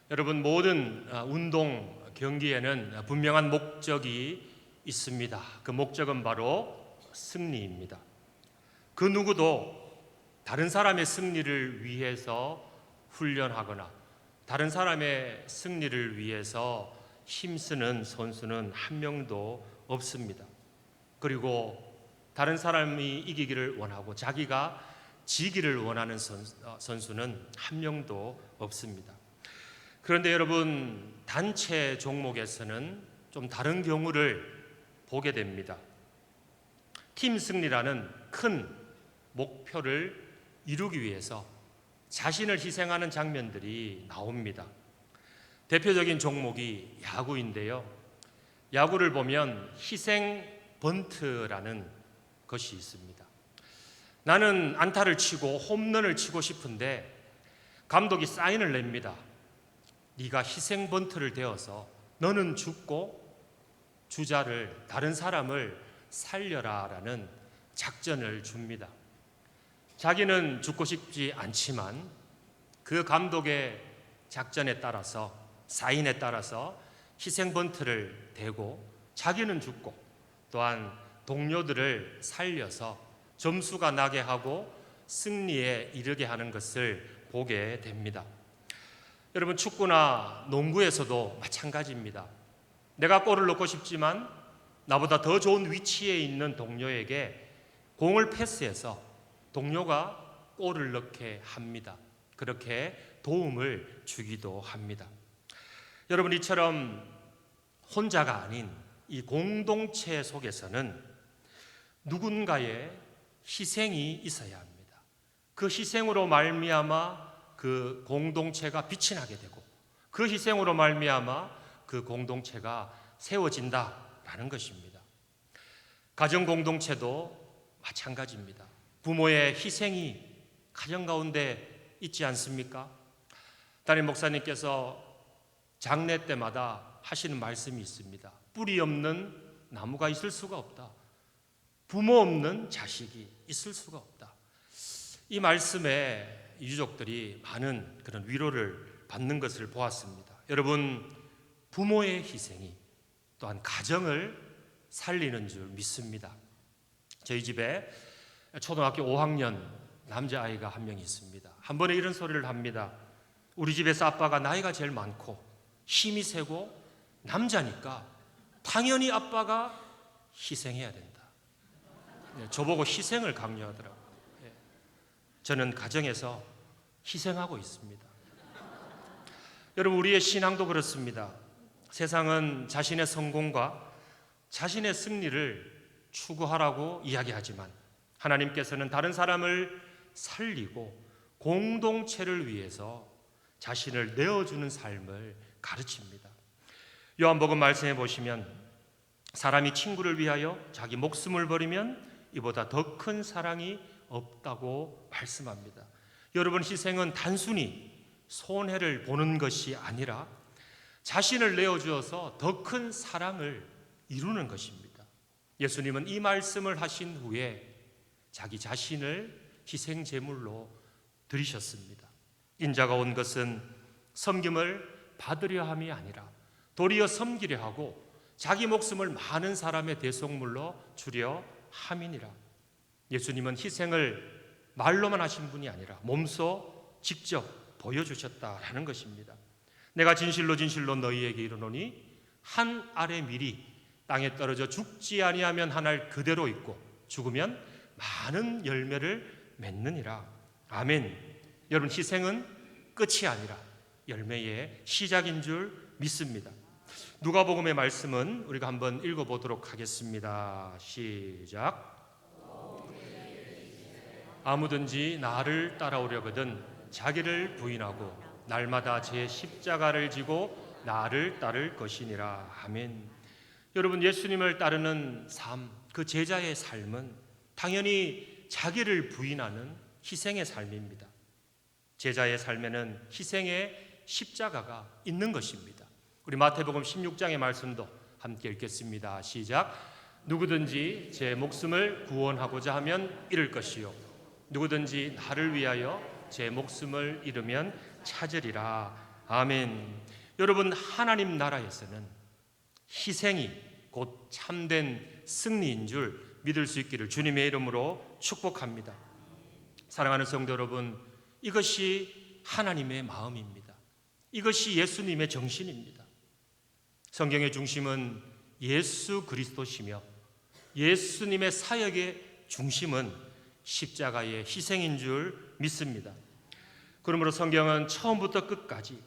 여러분, 모든 운동 경기에는 분명한 목적이 있습니다. 그 목적은 바로 승리입니다. 그 누구도 다른 사람의 승리를 위해서 훈련하거나 다른 사람의 승리를 위해서 힘쓰는 선수는 한 명도 없습니다. 그리고 다른 사람이 이기기를 원하고 자기가 지기를 원하는 선수는 한 명도 없습니다. 그런데 여러분, 단체 종목에서는 좀 다른 경우를 보게 됩니다. 팀 승리라는 큰 목표를 이루기 위해서 자신을 희생하는 장면들이 나옵니다. 대표적인 종목이 야구인데요. 야구를 보면 희생 번트라는 것이 있습니다. 나는 안타를 치고 홈런을 치고 싶은데 감독이 사인을 냅니다. 네가 희생 번트를 대어서 너는 죽고 주자를, 다른 사람을 살려라 라는 작전을 줍니다. 자기는 죽고 싶지 않지만 그 감독의 작전에 따라서, 사인에 따라서 희생 번트를 대고 자기는 죽고 또한 동료들을 살려서 점수가 나게 하고 승리에 이르게 하는 것을 보게 됩니다. 여러분, 축구나 농구에서도 마찬가지입니다. 내가 골을 넣고 싶지만 나보다 더 좋은 위치에 있는 동료에게 공을 패스해서 동료가 골을 넣게 합니다. 그렇게 도움을 주기도 합니다. 여러분, 이처럼 혼자가 아닌 이 공동체 속에서는 누군가의 희생이 있어야 합니다. 그 희생으로 말미암아 그 공동체가 빛이 나게 되고 그 희생으로 말미암아 그 공동체가 세워진다라는 것입니다. 가정 공동체도 마찬가지입니다. 부모의 희생이 가정 가운데 있지 않습니까? 담임 목사님께서 장례 때마다 하시는 말씀이 있습니다. 뿌리 없는 나무가 있을 수가 없다. 부모 없는 자식이 있을 수가 없다. 이 말씀에 유족들이 많은 그런 위로를 받는 것을 보았습니다. 여러분, 부모의 희생이 또한 가정을 살리는 줄 믿습니다. 저희 집에 초등학교 5학년 남자아이가 한 명 있습니다. 한 번에 이런 소리를 합니다. 우리 집에서 아빠가 나이가 제일 많고 힘이 세고 남자니까 당연히 아빠가 희생해야 된다. 저보고 희생을 강요하더라고요. 저는 가정에서 희생하고 있습니다. 여러분, 우리의 신앙도 그렇습니다. 세상은 자신의 성공과 자신의 승리를 추구하라고 이야기하지만 하나님께서는 다른 사람을 살리고 공동체를 위해서 자신을 내어주는 삶을 가르칩니다. 요한복음 말씀해 보시면 사람이 친구를 위하여 자기 목숨을 버리면 이보다 더 큰 사랑이 없다고 말씀합니다. 여러분, 희생은 단순히 손해를 보는 것이 아니라 자신을 내어주어서 더 큰 사랑을 이루는 것입니다. 예수님은 이 말씀을 하신 후에 자기 자신을 희생 제물로 드리셨습니다. 인자가 온 것은 섬김을 받으려 함이 아니라 도리어 섬기려 하고 자기 목숨을 많은 사람의 대속물로 주려 함이니라. 예수님은 희생을 말로만 하신 분이 아니라 몸소 직접 보여주셨다라는 것입니다. 내가 진실로 진실로 너희에게 이르노니 한 알의 밀이 땅에 떨어져 죽지 아니하면 한 알 그대로 있고 죽으면 많은 열매를 맺느니라. 아멘. 여러분, 희생은 끝이 아니라 열매의 시작인 줄 믿습니다. 누가복음의 말씀은 우리가 한번 읽어보도록 하겠습니다. 시작. 아무든지 나를 따라오려거든 자기를 부인하고 날마다 제 십자가를 지고 나를 따를 것이니라. 아멘. 여러분, 예수님을 따르는 삶, 그 제자의 삶은 당연히 자기를 부인하는 희생의 삶입니다. 제자의 삶에는 희생의 십자가가 있는 것입니다. 우리 마태복음 16장의 말씀도 함께 읽겠습니다. 시작. 누구든지 제 목숨을 구원하고자 하면 잃을 것이요 누구든지 나를 위하여 제 목숨을 잃으면 찾으리라. 아멘. 여러분, 하나님 나라에서는 희생이 곧 참된 승리인 줄 믿을 수 있기를 주님의 이름으로 축복합니다. 사랑하는 성도 여러분, 이것이 하나님의 마음입니다. 이것이 예수님의 정신입니다. 성경의 중심은 예수 그리스도시며 예수님의 사역의 중심은 십자가의 희생인 줄 믿습니다. 그러므로 성경은 처음부터 끝까지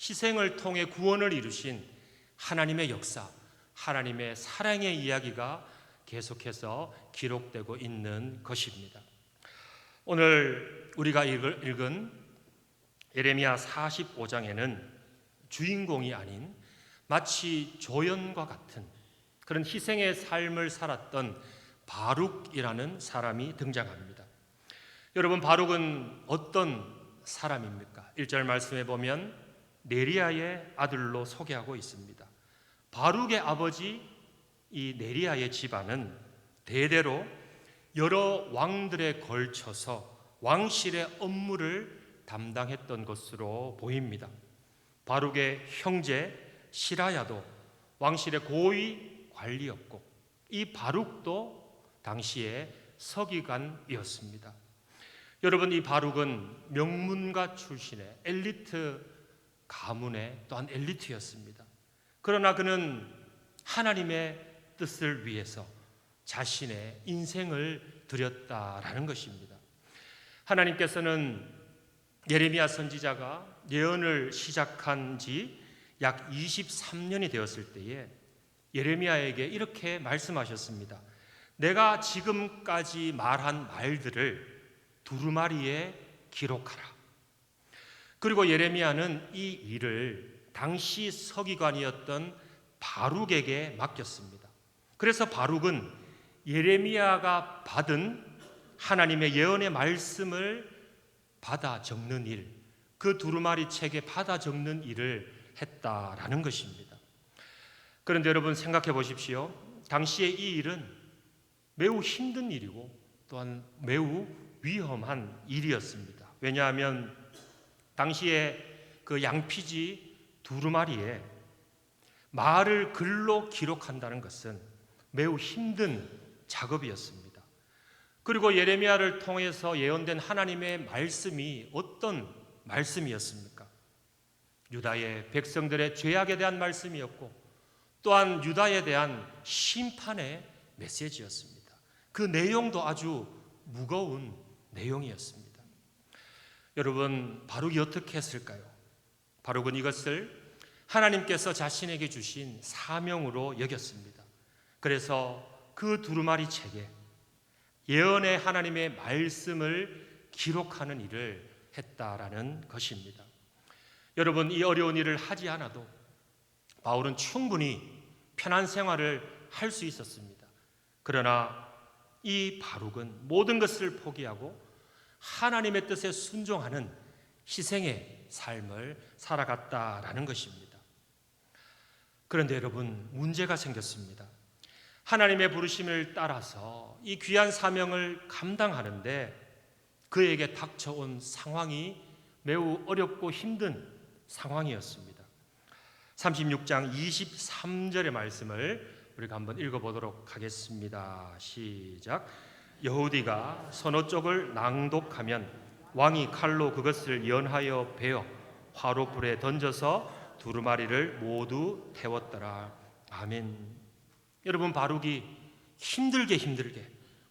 희생을 통해 구원을 이루신 하나님의 역사, 하나님의 사랑의 이야기가 계속해서 기록되고 있는 것입니다. 오늘 우리가 읽은 예레미야 45장에는 주인공이 아닌 마치 조연과 같은 그런 희생의 삶을 살았던 바룩이라는 사람이 등장합니다. 여러분, 바룩은 어떤 사람입니까? 1절 말씀에 보면 네리야의 아들로 소개하고 있습니다. 바룩의 아버지 이 네리야의 집안은 대대로 여러 왕들에 걸쳐서 왕실의 업무를 담당했던 것으로 보입니다. 바룩의 형제 시라야도 왕실의 고위 관리였고 이 바룩도 당시에 서기관이었습니다. 여러분, 이 바룩은 명문가 출신의 엘리트 가문의 또한 엘리트였습니다. 그러나 그는 하나님의 뜻을 위해서 자신의 인생을 드렸다라는 것입니다. 하나님께서는 예레미야 선지자가 예언을 시작한 지 약 23년이 되었을 때에 예레미야에게 이렇게 말씀하셨습니다. 내가 지금까지 말한 말들을 두루마리에 기록하라. 그리고 예레미야는 이 일을 당시 서기관이었던 바룩에게 맡겼습니다. 그래서 바룩은 예레미야가 받은 하나님의 예언의 말씀을 받아 적는 일, 그 두루마리 책에 받아 적는 일을 했다라는 것입니다. 그런데 여러분, 생각해 보십시오. 당시에 이 일은 매우 힘든 일이고 또한 매우 위험한 일이었습니다. 왜냐하면 당시에 그 양피지 두루마리에 말을 글로 기록한다는 것은 매우 힘든 작업이었습니다. 그리고 예레미야를 통해서 예언된 하나님의 말씀이 어떤 말씀이었습니까? 유다의 백성들의 죄악에 대한 말씀이었고 또한 유다에 대한 심판의 메시지였습니다. 그 내용도 아주 무거운 내용이었습니다. 여러분, 바룩이 어떻게 했을까요? 바룩은 이것을 하나님께서 자신에게 주신 사명으로 여겼습니다. 그래서 그 두루마리 책에 예언의 하나님의 말씀을 기록하는 일을 했다라는 것입니다. 여러분, 이 어려운 일을 하지 않아도 바울은 충분히 편한 생활을 할 수 있었습니다. 그러나 이 바룩은 모든 것을 포기하고 하나님의 뜻에 순종하는 희생의 삶을 살아갔다라는 것입니다. 그런데 여러분, 문제가 생겼습니다. 하나님의 부르심을 따라서 이 귀한 사명을 감당하는데 그에게 닥쳐온 상황이 매우 어렵고 힘든 상황이었습니다. 36장 23절의 말씀을 우리가 한번 읽어보도록 하겠습니다. 시작. 여호디가 서너 쪽을 낭독하면 왕이 칼로 그것을 연하여 베어 화롯불에 던져서 두루마리를 모두 태웠더라. 아멘. 여러분, 바룩이 힘들게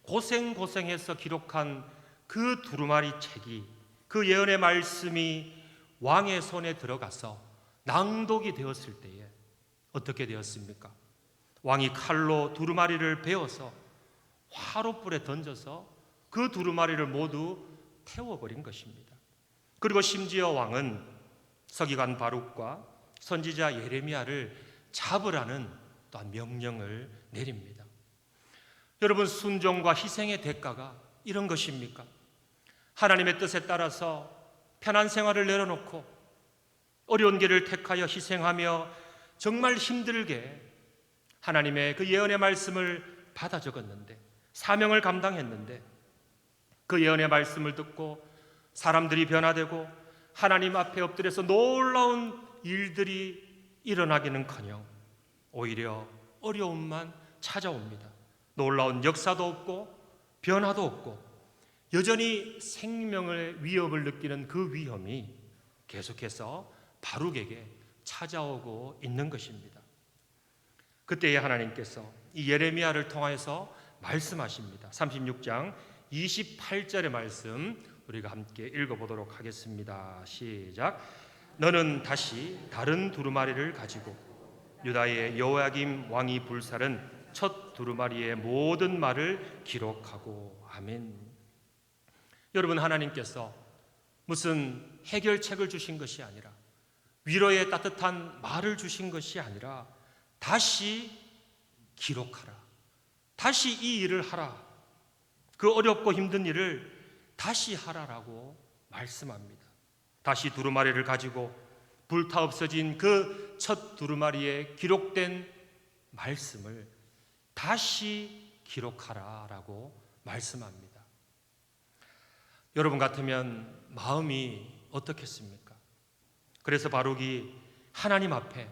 고생해서 기록한 그 두루마리 책이, 그 예언의 말씀이 왕의 손에 들어가서 낭독이 되었을 때에 어떻게 되었습니까? 왕이 칼로 두루마리를 베어서 화롯불에 던져서 그 두루마리를 모두 태워버린 것입니다. 그리고 심지어 왕은 서기관 바룩과 선지자 예레미야를 잡으라는 또한 명령을 내립니다. 여러분, 순종과 희생의 대가가 이런 것입니까? 하나님의 뜻에 따라서 편한 생활을 내려놓고 어려운 길을 택하여 희생하며 정말 힘들게 하나님의 그 예언의 말씀을 받아 적었는데, 사명을 감당했는데, 그 예언의 말씀을 듣고 사람들이 변화되고 하나님 앞에 엎드려서 놀라운 일들이 일어나기는커녕 오히려 어려움만 찾아옵니다. 놀라운 역사도 없고 변화도 없고 여전히 생명의 위협을 느끼는 그 위험이 계속해서 바룩에게 찾아오고 있는 것입니다. 그때에 하나님께서 이 예레미야를 통하여서 말씀하십니다. 36장 28절의 말씀 우리가 함께 읽어보도록 하겠습니다. 시작. 너는 다시 다른 두루마리를 가지고 유다의 여호야김 왕이 불살은 첫 두루마리의 모든 말을 기록하고. 아멘. 여러분, 하나님께서 무슨 해결책을 주신 것이 아니라 위로의 따뜻한 말을 주신 것이 아니라 다시 기록하라, 다시 이 일을 하라, 그 어렵고 힘든 일을 다시 하라라고 말씀합니다. 다시 두루마리를 가지고 불타 없어진 그 첫 두루마리에 기록된 말씀을 다시 기록하라라고 말씀합니다. 여러분 같으면 마음이 어떻겠습니까? 그래서 바룩이 하나님 앞에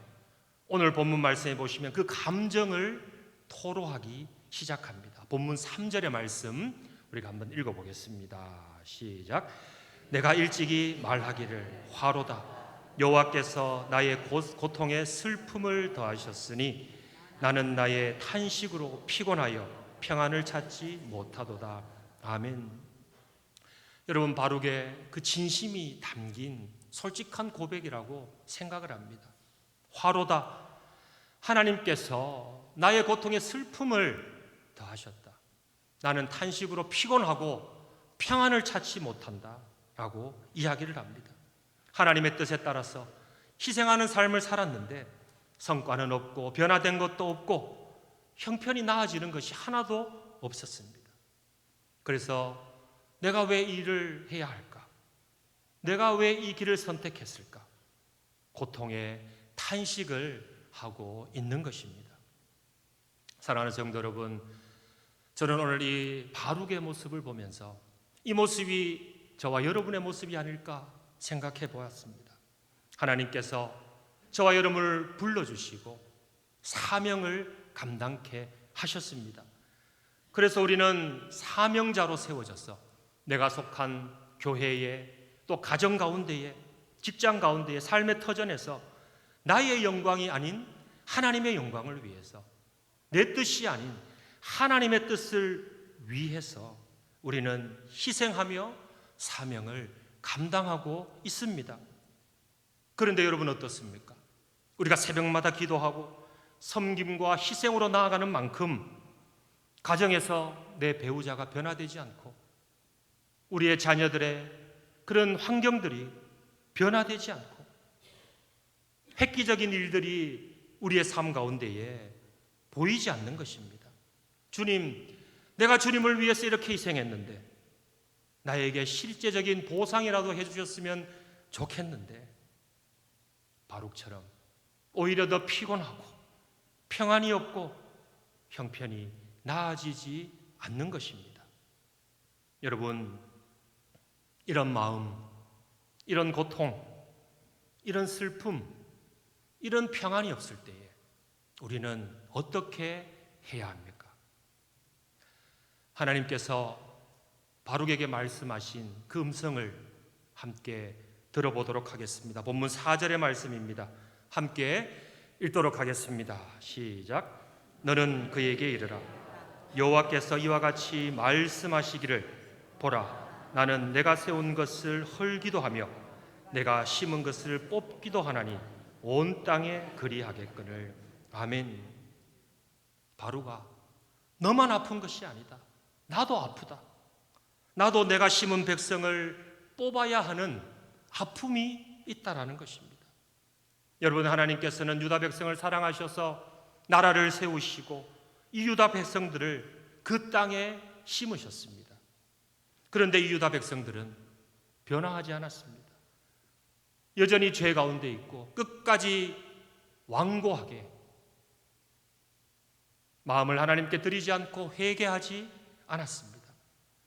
오늘 본문 말씀해 보시면 그 감정을 토로하기 시작합니다. 본문 3절의 말씀 우리가 한번 읽어보겠습니다. 시작. 내가 일찍이 말하기를 화로다. 여호와께서 나의 고통에 슬픔을 더하셨으니 나는 나의 탄식으로 피곤하여 평안을 찾지 못하도다. 아멘. 여러분, 바룩의 그 진심이 담긴 솔직한 고백이라고 생각을 합니다. 화로다. 하나님께서 나의 고통에 슬픔을 더하셨다. 나는 탄식으로 피곤하고 평안을 찾지 못한다 라고 이야기를 합니다. 하나님의 뜻에 따라서 희생하는 삶을 살았는데 성과는 없고 변화된 것도 없고 형편이 나아지는 것이 하나도 없었습니다. 그래서 내가 왜 이 일을 해야 할까? 내가 왜 이 길을 선택했을까? 고통의 탄식을 하고 있는 것입니다. 사랑하는 성도 여러분, 저는 오늘 이 바룩의 모습을 보면서 이 모습이 저와 여러분의 모습이 아닐까 생각해 보았습니다. 하나님께서 저와 여러분을 불러주시고 사명을 감당케 하셨습니다. 그래서 우리는 사명자로 세워져서 내가 속한 교회에 또 가정 가운데에 직장 가운데에 삶의 터전에서 나의 영광이 아닌 하나님의 영광을 위해서 내 뜻이 아닌 하나님의 뜻을 위해서 우리는 희생하며 사명을 감당하고 있습니다. 그런데 여러분 어떻습니까? 우리가 새벽마다 기도하고 섬김과 희생으로 나아가는 만큼 가정에서 내 배우자가 변화되지 않고 우리의 자녀들의 그런 환경들이 변화되지 않고 획기적인 일들이 우리의 삶 가운데에 보이지 않는 것입니다. 주님, 내가 주님을 위해서 이렇게 희생했는데 나에게 실제적인 보상이라도 해주셨으면 좋겠는데 바룩처럼 오히려 더 피곤하고 평안이 없고 형편이 나아지지 않는 것입니다. 여러분, 이런 마음, 이런 고통, 이런 슬픔, 이런 평안이 없을 때에 우리는 어떻게 해야 합니까? 하나님께서 바룩에게 말씀하신 그 음성을 함께 들어보도록 하겠습니다. 본문 4절의 말씀입니다. 함께 읽도록 하겠습니다. 시작. 너는 그에게 이르라. 여호와께서 이와 같이 말씀하시기를 보라, 나는 내가 세운 것을 헐기도 하며 내가 심은 것을 뽑기도 하나니 온 땅에 그리하겠거늘. 아멘. 바룩아, 너만 아픈 것이 아니다. 나도 아프다. 나도 내가 심은 백성을 뽑아야 하는 아픔이 있다라는 것입니다. 여러분, 하나님께서는 유다 백성을 사랑하셔서 나라를 세우시고 이 유다 백성들을 그 땅에 심으셨습니다. 그런데 이 유다 백성들은 변화하지 않았습니다. 여전히 죄 가운데 있고 끝까지 완고하게 마음을 하나님께 드리지 않고 회개하지 않았습니다.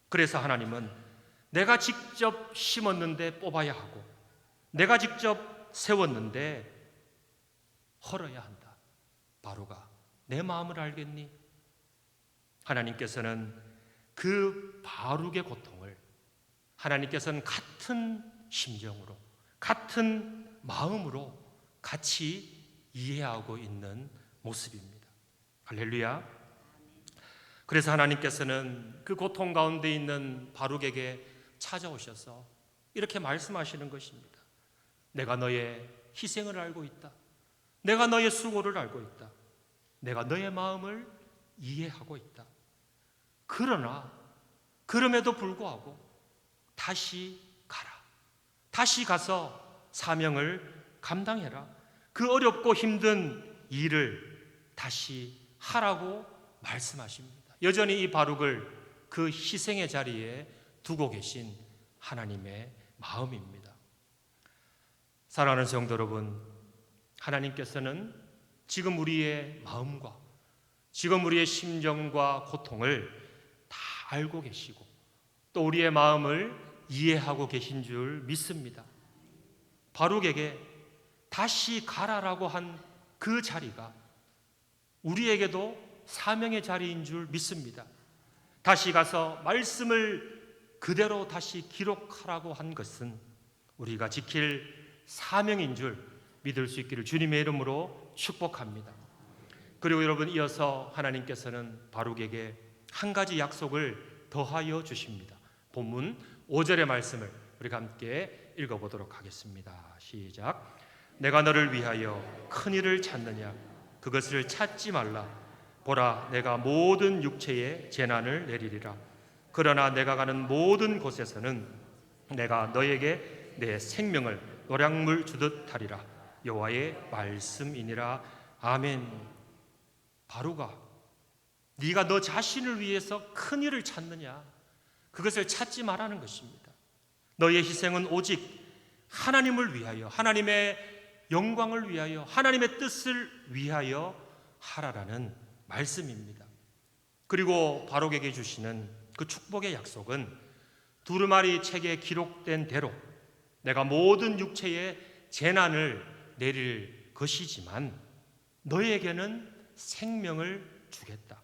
그래서 하나님은 내가 직접 심었는데 뽑아야 하고 내가 직접 세웠는데 헐어야 한다. 바로가 내 마음을 알겠니? 하나님께서는 그 바룩의 고통을 하나님께서는 같은 심정으로 같은 마음으로 같이 이해하고 있는 모습입니다. 할렐루야. 그래서 하나님께서는 그 고통 가운데 있는 바룩에게 찾아오셔서 이렇게 말씀하시는 것입니다. 내가 너의 희생을 알고 있다. 내가 너의 수고를 알고 있다. 내가 너의 마음을 이해하고 있다. 그러나 그럼에도 불구하고 다시 가라. 다시 가서 사명을 감당해라. 그 어렵고 힘든 일을 다시 하라고 말씀하십니다. 여전히 이 바룩을 그 희생의 자리에 두고 계신 하나님의 마음입니다. 사랑하는 성도 여러분, 하나님께서는 지금 우리의 마음과 지금 우리의 심정과 고통을 다 알고 계시고 또 우리의 마음을 이해하고 계신 줄 믿습니다. 바룩에게 다시 가라라고 한 그 자리가 우리에게도 사명의 자리인 줄 믿습니다. 다시 가서 말씀을 그대로 다시 기록하라고 한 것은 우리가 지킬 사명인 줄 믿을 수 있기를 주님의 이름으로 축복합니다. 그리고 여러분, 이어서 하나님께서는 바룩에게 한 가지 약속을 더하여 주십니다. 본문 5절의 말씀을 우리가 함께 읽어보도록 하겠습니다. 시작. 내가 너를 위하여 큰 일을 찾느냐? 그것을 찾지 말라. 보라, 내가 모든 육체에 재난을 내리리라. 그러나 내가 가는 모든 곳에서는 내가 너에게 내 생명을 노량물 주듯 하리라. 여호와의 말씀이니라. 아멘. 바룩아, 네가 너 자신을 위해서 큰 일을 찾느냐? 그것을 찾지 말라는 것입니다. 너의 희생은 오직 하나님을 위하여, 하나님의 영광을 위하여, 하나님의 뜻을 위하여 하라라는 말씀입니다. 그리고 바룩에게 주시는 그 축복의 약속은 두루마리 책에 기록된 대로 내가 모든 육체에 재난을 내릴 것이지만 너에게는 생명을 주겠다.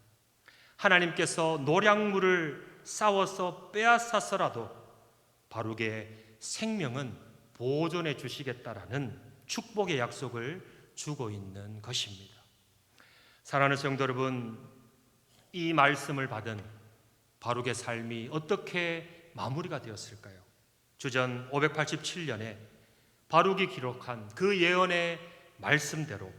하나님께서 노량물을 싸워서 빼앗아서라도 바룩의 생명은 보존해 주시겠다라는 축복의 약속을 주고 있는 것입니다. 사랑하는 성도 여러분, 이 말씀을 받은 바룩의 삶이 어떻게 마무리가 되었을까요? 주전 587년에 바룩이 기록한 그 예언의 말씀대로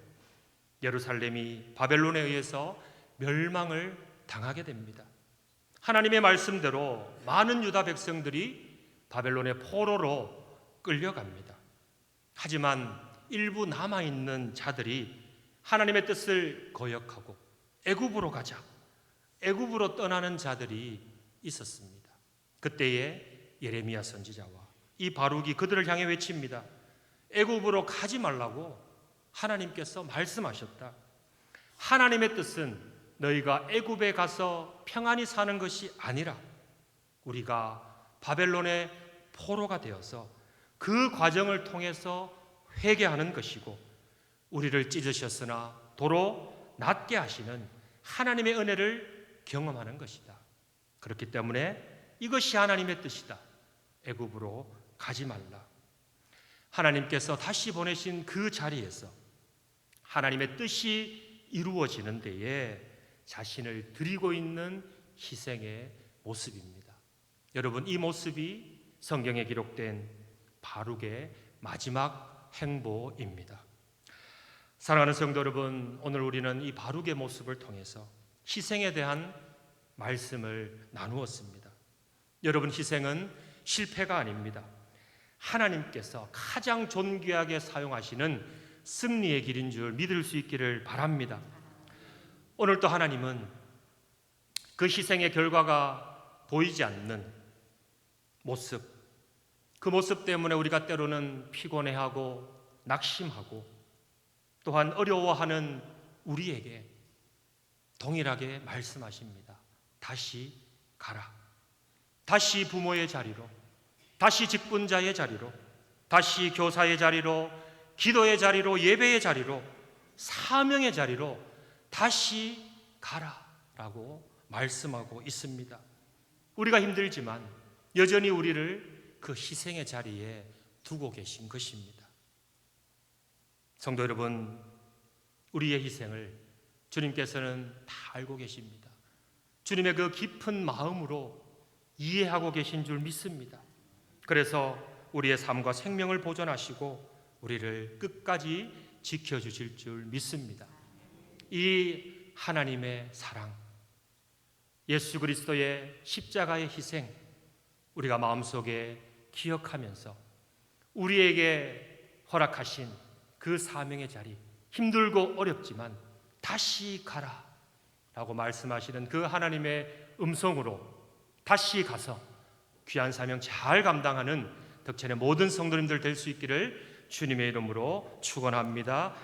예루살렘이 바벨론에 의해서 멸망을 당하게 됩니다. 하나님의 말씀대로 많은 유다 백성들이 바벨론의 포로로 끌려갑니다. 하지만 일부 남아있는 자들이 하나님의 뜻을 거역하고 애굽으로 가자, 애굽으로 떠나는 자들이 있었습니다. 그때에 예레미야 선지자와 이 바룩이 그들을 향해 외칩니다. 애굽으로 가지 말라고 하나님께서 말씀하셨다. 하나님의 뜻은 너희가 애굽에 가서 평안히 사는 것이 아니라 우리가 바벨론의 포로가 되어서 그 과정을 통해서 회개하는 것이고 우리를 찢으셨으나 도로 낫게 하시는 하나님의 은혜를 경험하는 것이다. 그렇기 때문에 이것이 하나님의 뜻이다. 애굽으로 가지 말라. 하나님께서 다시 보내신 그 자리에서 하나님의 뜻이 이루어지는 데에 자신을 드리고 있는 희생의 모습입니다. 여러분, 이 모습이 성경에 기록된 바룩의 마지막 행보입니다. 사랑하는 성도 여러분, 오늘 우리는 이 바룩의 모습을 통해서 희생에 대한 말씀을 나누었습니다. 여러분, 희생은 실패가 아닙니다. 하나님께서 가장 존귀하게 사용하시는 승리의 길인 줄 믿을 수 있기를 바랍니다. 오늘 또 하나님은 그 희생의 결과가 보이지 않는 모습, 그 모습 때문에 우리가 때로는 피곤해하고 낙심하고 또한 어려워하는 우리에게 동일하게 말씀하십니다. 다시 가라. 다시 부모의 자리로, 다시 직분자의 자리로, 다시 교사의 자리로, 기도의 자리로, 예배의 자리로, 사명의 자리로 다시 가라라고 말씀하고 있습니다. 우리가 힘들지만 여전히 우리를 그 희생의 자리에 두고 계신 것입니다. 성도 여러분, 우리의 희생을 주님께서는 다 알고 계십니다. 주님의 그 깊은 마음으로 이해하고 계신 줄 믿습니다. 그래서 우리의 삶과 생명을 보존하시고 우리를 끝까지 지켜주실 줄 믿습니다. 이 하나님의 사랑, 예수 그리스도의 십자가의 희생, 우리가 마음속에 기억하면서 우리에게 허락하신 그 사명의 자리, 힘들고 어렵지만 다시 가라 라고 말씀하시는 그 하나님의 음성으로 다시 가서 귀한 사명 잘 감당하는 덕천의 모든 성도님들 될 수 있기를 주님의 이름으로 축원합니다.